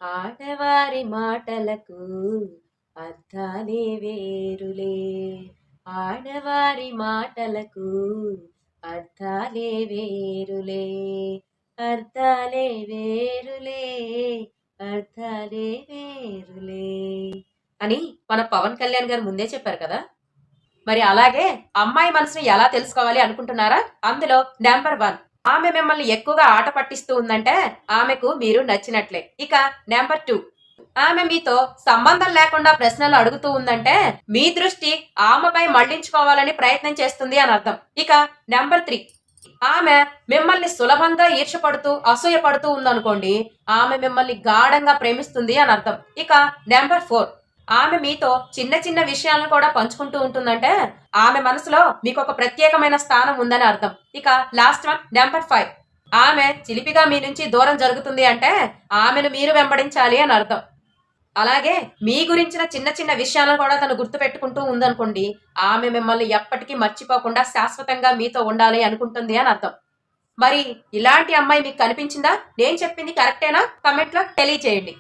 ఆడవారి మాటలకు అర్థాలే వేరులే. ఆడవారి మాటలకు అర్థాలే వేరులే. అర్థాలే వేరులే. అర్థాలే వేరులే అని మన పవన్ కళ్యాణ్ గారు ముందే చెప్పారు కదా. మరి అలాగే అమ్మాయి మనసుని ఎలా తెలుసుకోవాలి అనుకుంటున్నారా? అందులో నెంబర్ 1, ఆమె మిమ్మల్ని ఎక్కువగా ఆట పట్టిస్తూ ఉందంటే ఆమెకు మీరు నచ్చినట్లే. ఇక నెంబర్ 2, ఆమె మీతో సంబంధం లేకుండా ప్రశ్నలు అడుగుతూ ఉందంటే మీ దృష్టి ఆమెపై మళ్లించుకోవాలని ప్రయత్నం చేస్తుంది అని అర్థం. ఇక నెంబర్ 3, ఆమె మిమ్మల్ని సులభంగా ఈర్షపడుతూ అసూయ పడుతూ ఉందనుకోండి, ఆమె మిమ్మల్ని గాఢంగా ప్రేమిస్తుంది అని అర్థం. ఇక నెంబర్ 4, ఆమె మీతో చిన్న చిన్న విషయాలను కూడా పంచుకుంటూ ఉంటుందంటే ఆమె మనసులో మీకు ఒక ప్రత్యేకమైన స్థానం ఉందని అర్థం. ఇక లాస్ట్ వన్ నెంబర్ 5, ఆమె చిలిపిగా మీ నుంచి దూరం జరుగుతుంది అంటే ఆమెను మీరు వెంబడించాలి అని అర్థం. అలాగే మీ గురించిన చిన్న చిన్న విషయాలను కూడా తను గుర్తుపెట్టుకుంటూ ఉందనుకోండి, ఆమె మిమ్మల్ని ఎప్పటికీ మర్చిపోకుండా శాశ్వతంగా మీతో ఉండాలి అనుకుంటుంది అని అర్థం. మరి ఇలాంటి అమ్మాయి మీకు కనిపించిందా? నేను చెప్పింది కరెక్టేనా? కమెంట్లో తెలియచేయండి.